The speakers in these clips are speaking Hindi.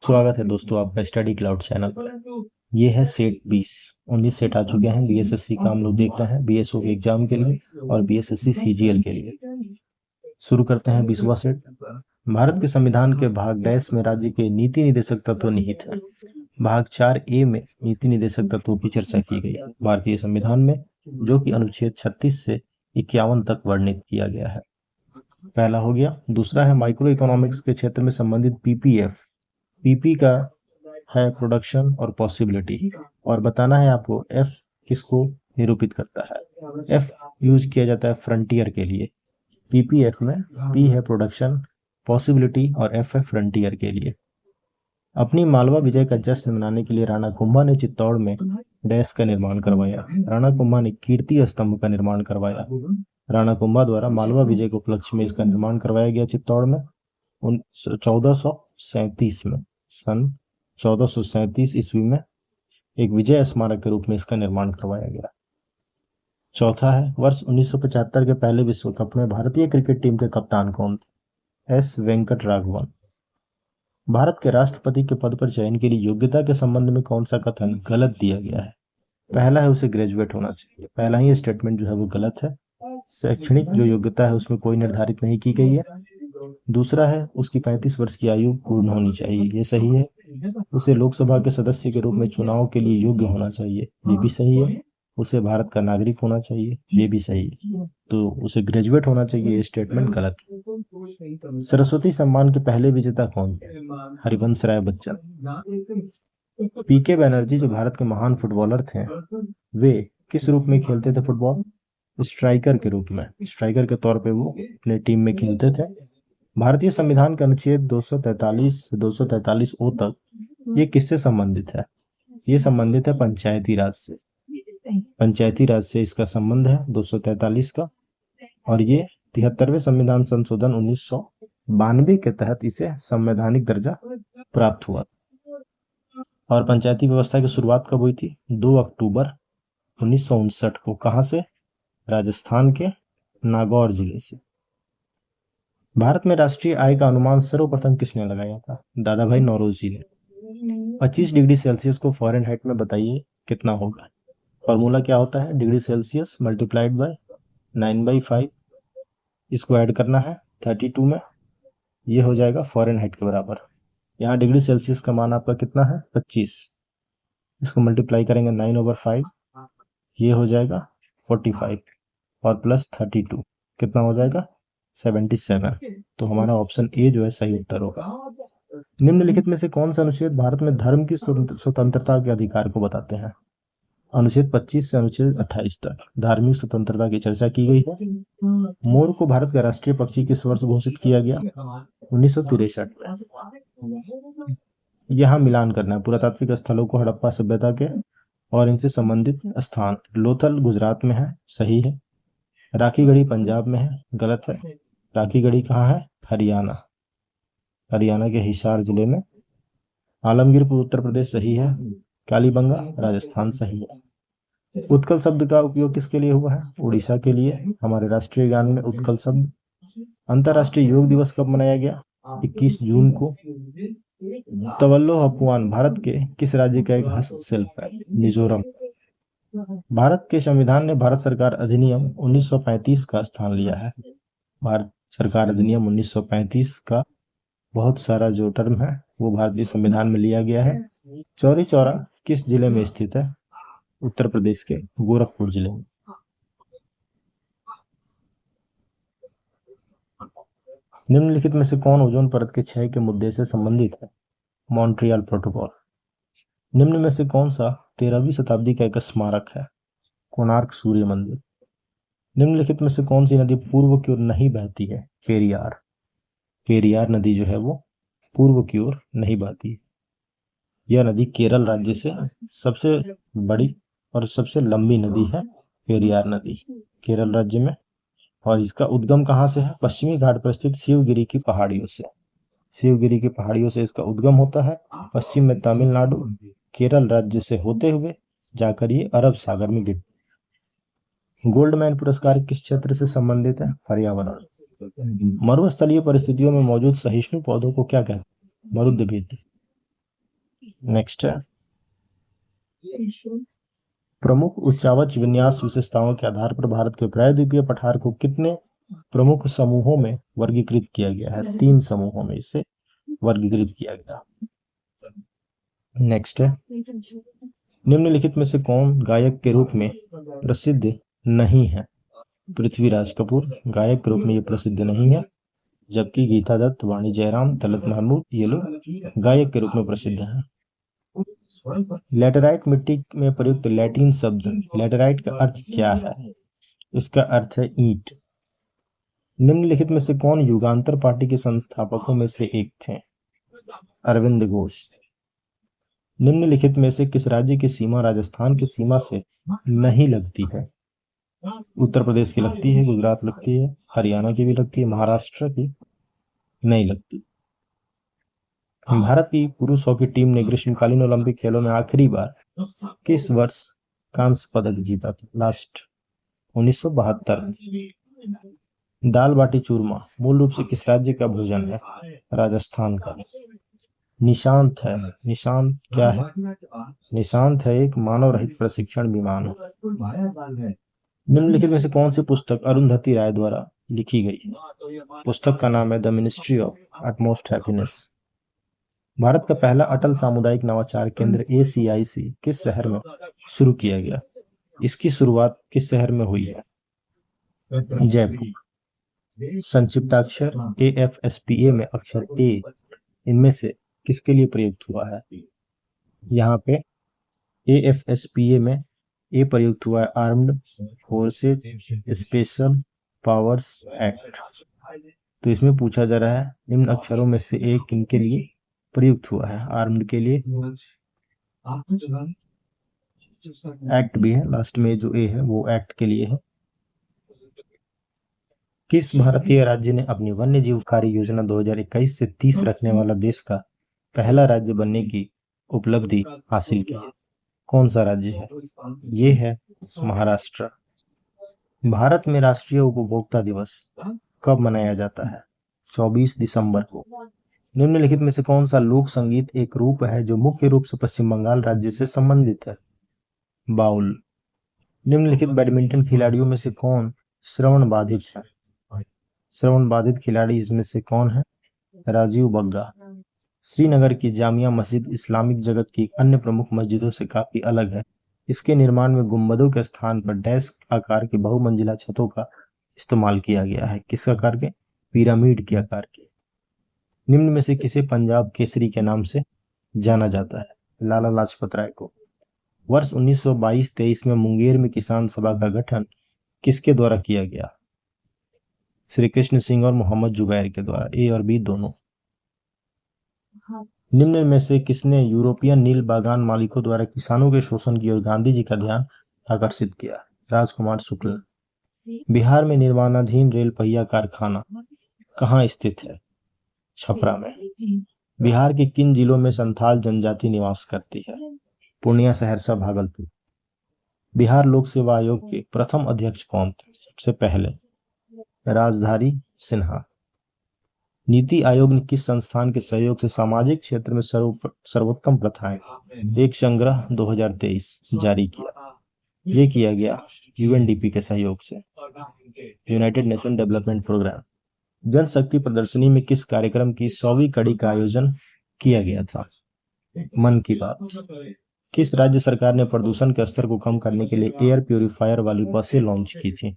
स्वागत है दोस्तों आपका स्टडी क्लाउड चैनल पर। ये है सेट 19 सेट आ चुके हैं। बीएसएससी का हम लोग देख रहे हैं, बीएसओ के एग्जाम के लिए और बीएसएससी सीजीएल के लिए। शुरू करते हैं 20वां सेट। भारत के संविधान के भाग डैश में राज्य के नीति निर्देशक तत्व निहित है। भाग 4A में नीति निर्देशक तत्वों की चर्चा की गई है भारतीय संविधान में, जो कि अनुच्छेद 36 से 51 तक वर्णित किया गया है। पहला हो गया। दूसरा है माइक्रो इकोनॉमिक्स के क्षेत्र में संबंधित पीपीएफ। पीपी का है प्रोडक्शन और पॉसिबिलिटी, और बताना है आपको एफ किसको निरूपित करता है। एफ यूज किया जाता है फ्रंटियर के लिए। पीपीएफ में पी है प्रोडक्शन, पॉसिबिलिटी और एफ है फ्रंटियर के लिए। अपनी मालवा विजय का जश्न मनाने के लिए राणा कुंभा ने चित्तौड़ में डैश का निर्माण करवाया। राणा कुंभा ने कीर्ति स्तंभ का निर्माण करवाया। राणा कुंभा द्वारा मालवा विजय के उपलक्ष्य में इसका निर्माण करवाया गया चित्तौड़ में 1437 में। सन 1437 ईस्वी में एक विजय स्मारक के रूप में इसका निर्माण करवाया गया। चौथा है वर्ष 1975 के पहले विश्व कप में भारतीय क्रिकेट टीम के कप्तान कौन थे। एस वेंकट राघवन। भारत के राष्ट्रपति के पद पर चयन के लिए योग्यता के संबंध में कौन सा कथन गलत दिया गया है। पहला है उसे ग्रेजुएट होना चाहिए। पहला ही स्टेटमेंट जो है वो गलत है। शैक्षणिक जो योग्यता है उसमें कोई निर्धारित नहीं की गई है। दूसरा है उसकी 35 वर्ष की आयु पूर्ण होनी चाहिए, ये सही है। उसे लोकसभा के सदस्य के रूप में चुनाव के लिए योग्य होना चाहिए, ये भी सही है। उसे भारत का नागरिक होना चाहिए, ये भी सही है। तो उसे ग्रेजुएट होना चाहिए, ये स्टेटमेंट गलत है। सरस्वती सम्मान के पहले विजेता कौन थे। हरिवंश राय बच्चन। पीके बनर्जी जो भारत के महान फुटबॉलर थे, वे किस रूप में खेलते थे फुटबॉल। स्ट्राइकर के रूप में, स्ट्राइकर के तौर पे वो अपने टीम में खेलते थे। भारतीय संविधान के अनुच्छेद 243 से 243 ओ तक ये किससे संबंधित है। ये संबंधित है पंचायती राज से। पंचायती राज से इसका संबंध है 243 का, और ये 73वें संविधान संशोधन 1992 के तहत इसे संवैधानिक दर्जा प्राप्त हुआ। और पंचायती व्यवस्था की शुरुआत कब हुई थी। 2 अक्टूबर 1959 को। कहाँ से। राजस्थान के नागौर जिले से। भारत में राष्ट्रीय आय का अनुमान सर्वप्रथम किसने लगाया था। दादा भाई नौरोजी ने। 25 डिग्री सेल्सियस को फ़ारेनहाइट में बताइए कितना होगा। फॉर्मूला क्या होता है, डिग्री सेल्सियस मल्टीप्लाइड बाय 9/5, इसको ऐड करना है 32 में, ये हो जाएगा फ़ारेनहाइट के बराबर। यहाँ डिग्री सेल्सियस का मान आपका कितना है 25, इसको मल्टीप्लाई करेंगे 9/5, ये हो जाएगा 45 और प्लस 32 कितना हो जाएगा 77। तो हमारा ऑप्शन ए जो है सही उत्तर होगा। निम्नलिखित में से कौन सा अनुच्छेद भारत में धर्म की स्वतंत्रता के अधिकार को बताते हैं। अनुच्छेद 25 से अनुच्छेद 28 तक धार्मिक स्वतंत्रता की चर्चा की गई है। मोर को भारत का राष्ट्रीय पक्षी किस वर्ष घोषित किया गया। 1963 में। यहाँ मिलान करना है पुरातात्विक स्थलों को हड़प्पा सभ्यता के और इनसे संबंधित स्थान। लोथल गुजरात में है, सही है। राखीगढ़ी पंजाब में है, गलत है। राखीगढ़ी कहाँ है, हरियाणा, हरियाणा के हिसार जिले में। आलमगीरपुर उत्तर प्रदेश, सही है। कालीबंगा राजस्थान, सही है। उत्कल शब्द का उपयोग किसके लिए हुआ है, उड़ीसा के लिए। हमारे राष्ट्रीय गान में उत्कल शब्द। अंतर्राष्ट्रीय योग दिवस कब मनाया गया, 21 जून को। तवल्लो हपुआन भारत के किस राज्य का एक हस्तशिल्प है, मिजोरम। भारत के संविधान ने भारत सरकार अधिनियम 1935 का स्थान लिया है। भारत सरकार अधिनियम 1935 का बहुत सारा जो टर्म है वो भारतीय संविधान में लिया गया है। चौरी चौरा किस जिले में स्थित है, उत्तर प्रदेश के गोरखपुर जिले में। निम्नलिखित में से कौन ओजोन परत के क्षय के मुद्दे से संबंधित है। Montreal protocol. निम्न में से कौन सा 13वीं शताब्दी का एक स्मारक है। कोणार्क सूर्य मंदिर। निम्नलिखित में से कौन सी नदी पूर्व की ओर नहीं बहती है। पेरियार। पेरियार नदी जो है वो पूर्व की ओर नहीं बहती। यह नदी केरल राज्य से सबसे बड़ी और सबसे लंबी नदी है, पेरियार नदी केरल राज्य में। और इसका उद्गम कहाँ से है, पश्चिमी घाट पर स्थित शिवगिरी की पहाड़ियों से। शिवगिरी की पहाड़ियों से इसका उद्गम होता है। पश्चिम में तमिलनाडु, केरल राज्य से होते हुए जाकर ये अरब सागर में गिर। गोल्डमैन पुरस्कार किस क्षेत्र से संबंधित है, पर्यावरण। मरुस्थलीय परिस्थितियों में मौजूद सहिष्णु पौधों को क्या कहते हैं, मरुद्भिद। नेक्स्ट है, प्रमुख उच्चावच विन्यास विशेषताओं के आधार पर भारत के प्रायद्वीपीय पठार को कितने प्रमुख समूहों में वर्गीकृत किया गया है? 3 समूहों में इसे वर्गीकृत किया गया। नेक्स्ट है, निम्नलिखित में से कौन गायक के रूप में प्रसिद्ध नहीं है? पृथ्वीराज कपूर गायक के रूप में ये प्रसिद्ध नहीं है, जबकि गीता दत्त, वाणी जयराम, तलत महमूद ये लोग गायक के रूप में प्रसिद्ध हैं। लैटेराइट मिट्टी में प्रयुक्त लैटिन शब्द लैटेराइट का अर्थ क्या है? इसका अर्थ है ईंट। निम्नलिखित में से कौन युगांतर पार्टी के संस्थापकों में से एक थे? अरविंद घोष। निम्नलिखित में से किस राज्य की सीमा राजस्थान की सीमा से नहीं लगती है? उत्तर प्रदेश की लगती है, गुजरात लगती है, हरियाणा की भी लगती है, महाराष्ट्र की नहीं लगती। भारत की पुरुष हॉकी टीम ने ग्रीष्मकालीन ओलंपिक खेलों में आखिरी बार किस वर्ष कांस्य पदक जीता था? लास्ट 1972। दाल बाटी चूरमा मूल रूप से किस राज्य का भोजन है? राजस्थान का। निशांत है, निशांत क्या है? निशांत है एक मानव रहित प्रशिक्षण विमान है। निम्नलिखित में से कौन सी पुस्तक अरुंधति राय द्वारा लिखी गई है? पुस्तक का नाम है the ministry of utmost happiness. Bharat का पहला अटल सामुदायिक नवाचार केंद्र ACIC किस शहर में शुरू किया गया? इसकी शुरुआत किस शहर में हुई है? जयपुर। संक्षिप्ताक्षर AFSPA में अक्षर A इनमें से किसके लिए प्रयुक्त हुआ है? यहाँ पे AFSPA में A प्रयुक्त हुआ है armed forces special powers act. तो इसमें पूछा जा रहा है निम्न अक्षरों में से एक किनके लिए प्रयुक्त हुआ है? आर्म्ड के लिए एक्ट भी है, लास्ट में जो ए है वो एक्ट के लिए है। किस भारतीय राज्य ने अपनी वन्य जीव कार्य योजना 2021 से 30 रखने वाला देश का पहला राज्य बनने की उपलब्धि हासिल की है? कौन सा राज्य है? ये है महाराष्ट्र। भारत में राष्ट्रीय उपभोक्ता दिवस कब मनाया जाता है? 24 दिसंबर को। निम्नलिखित में से कौन सा लोक संगीत एक रूप है जो मुख्य रूप से पश्चिम बंगाल राज्य से संबंधित है? बाउल। निम्नलिखित बैडमिंटन खिलाड़ियों में से कौन श्रवण बाधित है? श्रवण बाधित खिलाड़ी इसमें से कौन है? राजीव बग्गा। श्रीनगर की जामिया मस्जिद इस्लामिक जगत की अन्य प्रमुख मस्जिदों से काफी अलग है। इसके निर्माण में गुंबदों के स्थान पर डैश आकार की बहुमंजिला छतों का इस्तेमाल किया गया है। किस आकार के? पिरामिड के आकार के। निम्न में से किसे पंजाब केसरी के नाम से जाना जाता है? लाला लाजपत राय को। वर्ष 1922-23 में मुंगेर में किसान सभा का गठन किसके द्वारा किया गया? श्री कृष्ण सिंह और मोहम्मद जुबैर के द्वारा। ए और बी दोनों। निम्न में से किसने यूरोपियन नील बागान मालिकों द्वारा किसानों के शोषण की ओर गांधी जी का ध्यान आकर्षित किया? राजकुमार शुक्ल। बिहार में निर्माणाधीन रेल पहिया कारखाना कहाँ स्थित है? छपरा में। बिहार के किन जिलों में संथाल जनजाति निवास करती है? पूर्णिया, सहरसा, भागलपुर। बिहार लोक सेवा आयोग के प्रथम अध्यक्ष कौन थे? सबसे पहले राजधारी सिन्हा। नीति आयोग ने किस संस्थान के सहयोग से सामाजिक क्षेत्र में सर्वोत्तम प्रथाएं एक संग्रह 2023 जारी किया? ये किया गया UNDP के सहयोग से, यूनाइटेड नेशन डेवलपमेंट प्रोग्राम। जनशक्ति प्रदर्शनी में किस कार्यक्रम की 100वीं कड़ी का आयोजन किया गया था? मन की बात। किस राज्य सरकार ने प्रदूषण के स्तर को कम करने के लिए एयर प्यूरिफायर वाली बसें लॉन्च की थी?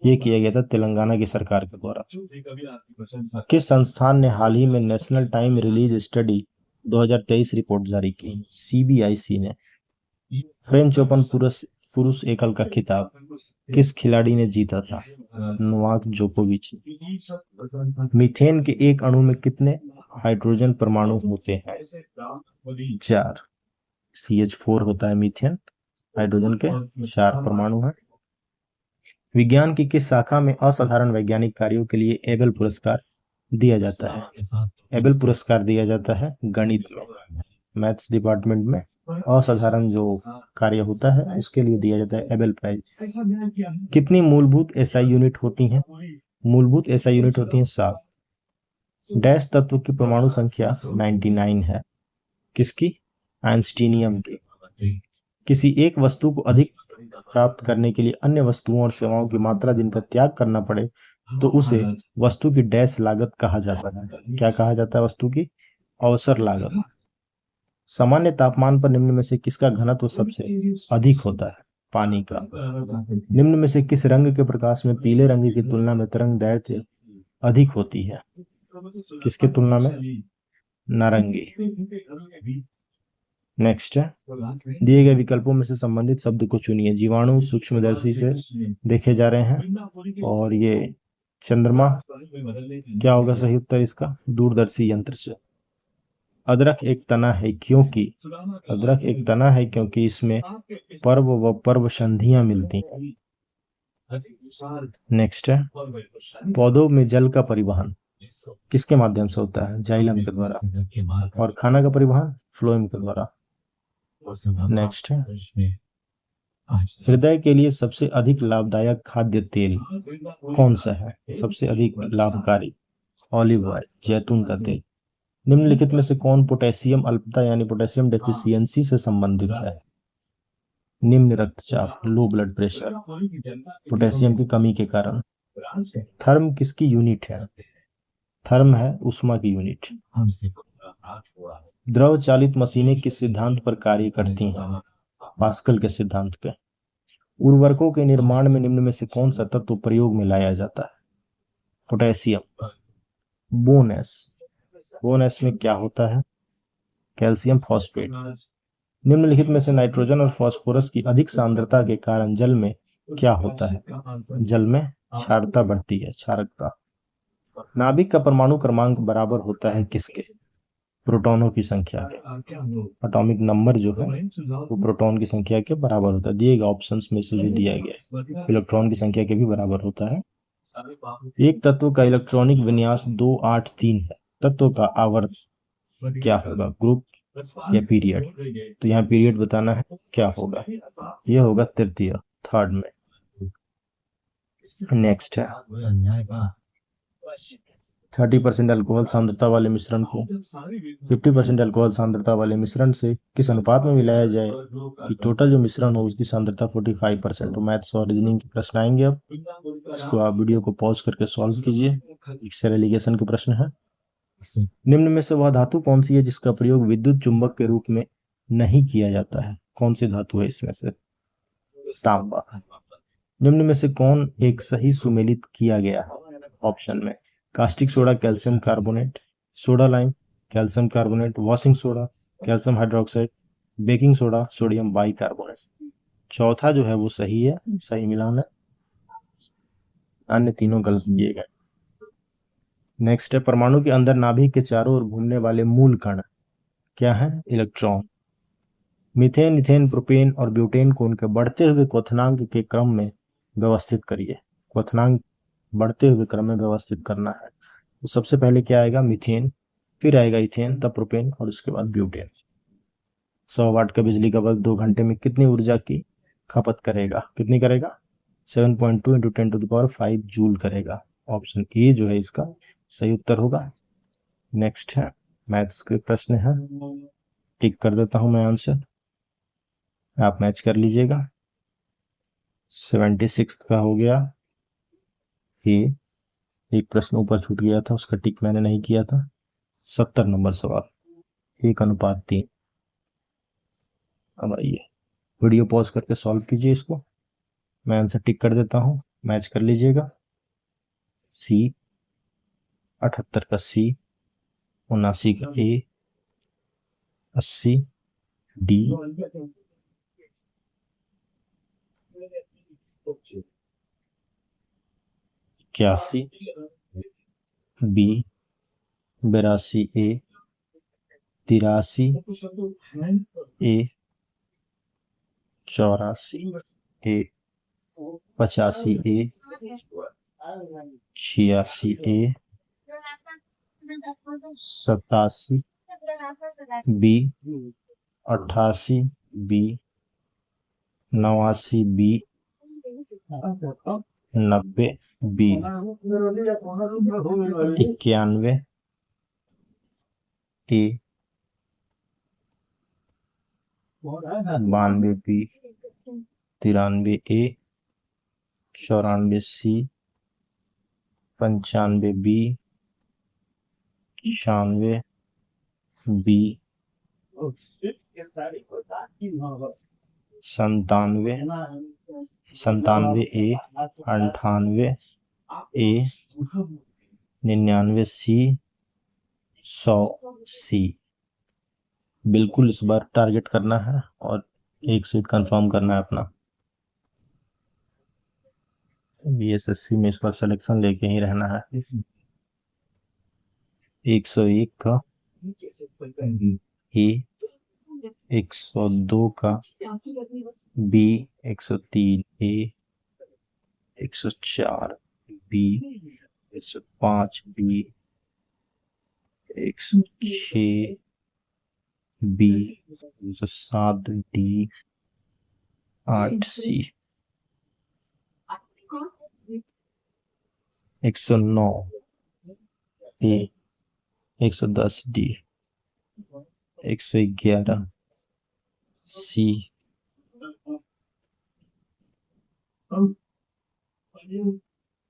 ये किया गया था तेलंगाना की सरकार के द्वारा। किस संस्थान ने हाल ही में national time release study 2023 report जारी की? CBIC ने। फ्रेंच ओपन पुरुष एकल का खिताब किस खिलाड़ी ने जीता था? नोवाक जोकोविच। मीथेन के एक अणु में कितने हाइड्रोजन परमाणु होते हैं? 4। CH4 होता है मीथेन, हाइड्रोजन के 4 परमाणु हैं। विज्ञान की किस शाखा में असाधारण वैज्ञानिक कार्यों के लिए एबेल पुरस्कार दिया जाता है? एबेल पुरस्कार दिया जाता है गणित में, मैथ्स डिपार्टमेंट में असाधारण जो कार्य होता है उसके लिए दिया जाता है एबेल प्राइज। कितनी मूलभूत SI यूनिट होती हैं? मूलभूत SI यूनिट होती हैं 7। डैश तत्व की परमाणु संख्या 99 है। किसकी? आइंस्टीनियम की। किसी एक वस्तु को अधिक प्राप्त करने के लिए अन्य वस्तुओं और सेवाओं की मात्रा जिनका त्याग करना पड़े तो उसे वस्तु की डैश लागत कहा जाता है। क्या कहा जाता है? वस्तु की अवसर लागत। सामान्य तापमान पर निम्न में से किसका घनत्व सबसे अधिक होता है? पानी का। निम्न में से किस रंग के प्रकाश में पीले रंग की तुलना में तरंग दैर्ध्य अधिक होती है? किसकी तुलना में? नारंगी। नेक्स्ट है, दिए गए विकल्पों में से संबंधित शब्द को चुनिए। जीवाणु सूक्ष्मदर्शी से देखे जा रहे हैं और ये चंद्रमा, क्या होगा सही उत्तर इसका? दूरदर्शी यंत्र से। अदरक एक तना है क्योंकि, अदरक एक तना है क्योंकि इसमें पर्व व पर्व संधियां मिलती हैं। नेक्स्ट है, पौधों में जल का परिवहन किसके माध्यम से होता है? जाइलम के द्वारा। और खाना का परिवहन फ्लोएम के द्वारा। नेक्स्ट है, हृदय के लिए सबसे अधिक लाभदायक खाद्य तेल कौन सा है? सबसे अधिक लाभकारी? ऑलिव ऑयल, जैतून का तेल। निम्नलिखित में से कौन पोटेशियम अल्पता यानी पोटेशियम डेफिशिएंसी से संबंधित है? निम्न रक्तचाप, लो ब्लड प्रेशर, पोटेशियम की कमी के कारण। थर्म किसकी यूनिट है? थर्म है ऊष्मा की यूनिट। द्रव चालित मशीनें किस सिद्धांत पर कार्य करती हैं? पास्कल के सिद्धांत पे। उर्वरकों के निर्माण में निम्न में से कौन सा तत्व प्रयोग में लाया जाता है? पोटेशियम। बोनस, बोनस में क्या होता है? Calcium phosphate. निम्नलिखित में से नाइट्रोजन और फास्फोरस की अधिक सांद्रता के कारण जल में क्या होता है? जल में क्षारता बढ़ती है, क्षारकता। नाभिक का परमाणु क्रमांक बराबर होता है किसके? प्रोटॉनों की संख्या के। एटॉमिक नंबर जो है वो प्रोटॉन की संख्या के बराबर होता है। दिए गए ऑप्शंस में से जो दिया गया है इलेक्ट्रॉन की संख्या के भी बराबर होता है। एक तत्व का इलेक्ट्रॉनिक विन्यास 283 है। तत्व का आवर्त क्या होगा? ग्रुप या पीरियड? तो यहाँ पीरियड बताना है, क्या होगा? ये होगा तृतीय, थर्ड में। नेक्स्ट है, 30% अल्कोहल सांद्रता वाले मिश्रण को 50% अल्कोहल सांद्रता वाले मिश्रण से किस अनुपात में मिलाया जाए कि टोटल जो मिश्रण हो उसकी सांद्रता 45%। तो मैथ्स और रीजनिंग के प्रश्न आएंगे। अब इसको आप वीडियो को पॉज करके सॉल्व कीजिए। एक्सेल एलिगेशन के प्रश्न है। निम्न में से वह धातु कौन सी है जिसका प्रयोग विद्युत चुंबक के रूप में नहीं किया जाता है? कौन सी धातु है इसमें से? तांबा। निम्न में से कौन एक सही सुमेलित किया गया है? ऑप्शन में caustic soda, calcium carbonate, soda lime, calcium carbonate, washing soda, calcium hydroxide, baking soda, sodium bicarbonate. चौथा जो है वो सही है, सही मिलान है, अन्य तीनों गलत दिए गए। नेक्स्ट है, परमाणु के अंदर नाभिक के चारों ओर घूमने वाले मूल कण क्या है? इलेक्ट्रॉन। मीथेन, इथेन, प्रोपेन और ब्यूटेन को उनके बढ़ते हुए क्वथनांक के क्रम में व्यवस्थित करिए। क्वथनांक बढ़ते हुए क्रम में व्यवस्थित करना है। तो सबसे पहले क्या आएगा? मीथेन, फिर आएगा इथेन, तब प्रोपेन और उसके बाद ब्यूटेन। 100 वाट का बिजली का बल्ब 2 घंटे में कितनी ऊर्जा की खपत करेगा? कितनी करेगा? 7.2 × 10⁵ जूल करेगा। ऑप्शन ए जो है इसका सही उत्तर होगा। नेक्स्ट है, मैथ्स के प्रश्न है, टिक कर देता हूं मैं आंसर, आप मैच कर लीजिएगा। 76 का हो गया ए, एक प्रश्न ऊपर छूट गया था उसका टिक मैंने नहीं किया था। 70 नंबर सवाल, 1:3। अब आइए वीडियो पॉज करके सॉल्व कीजिए इसको, मैं आंसर टिक कर देता हूं, मैच कर लीजिएगा। सी 78 का सी, 79 का ए, 80 डी, 81 बी, 82 ए, 83 ए, 84 ए, 85 ए, 86 ए, 87 बी, 88 बी, 89 बी, 90 बी, 91 ए, 92B, 93A, 94C, 95B, 96B, 97, 97A, 98A, 99C, 100C। बिल्कुल इस बार टारगेट करना है और एक सीट कंफर्म करना है अपना। बीएसएससी में इस बार सिलेक्शन लेके ही रहना है। 101 का ए, 102 का बी, 103 ए, 104 बी, 105 बी, 106 बी, 107 डी, 8 सी, 109 ए, 110 डी, 111 सी,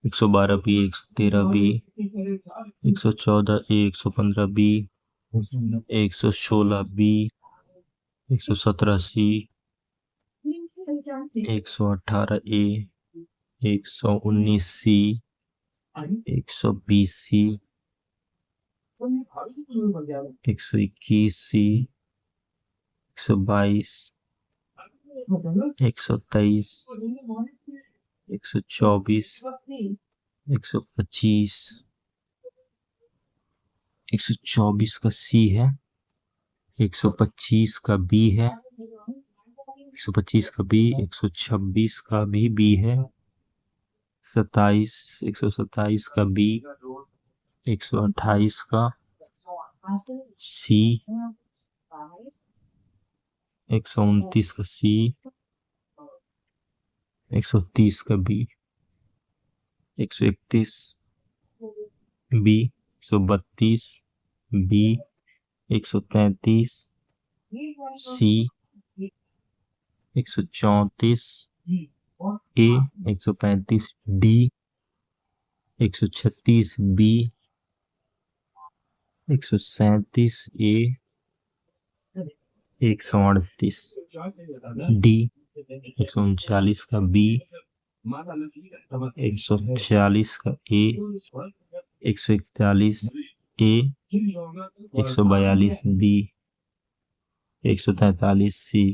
112 बी, 113 बी, 114 ए, 115 बी, 116 बी, 117 सी, 118 ए, 119 सी, 120 सी, 121 सी, 122, 123, 124, 125, 124 का सी है, 125 का बी है, 125 का बी, 126 का भी बी है, 127 का बी, 128 का सी, 129 का सी, 130 का बी, 131 बी, 132 बी, 133 सी, 134 ए, 135 डी, 136 बी, 137 ए, 138 डी, 139 का बी, 140 का ए, 141 ए, 142 बी, 143 सी,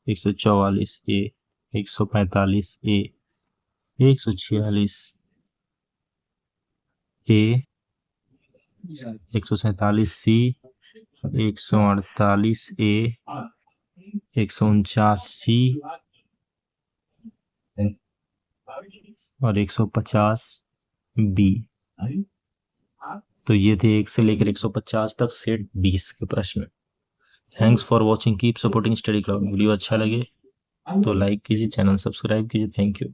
144 ए, 145 ए, 146 ए, 147 सी, 148 ए, 149 सी और 150 बी। तो ये थे 1 से लेकर 150 तक सेट 20 के प्रश्न। Thanks for watching, keep supporting study cloud. Video अच्छा लगे तो लाइक कीजिए, चैनल सब्सक्राइब कीजिए। Thank you.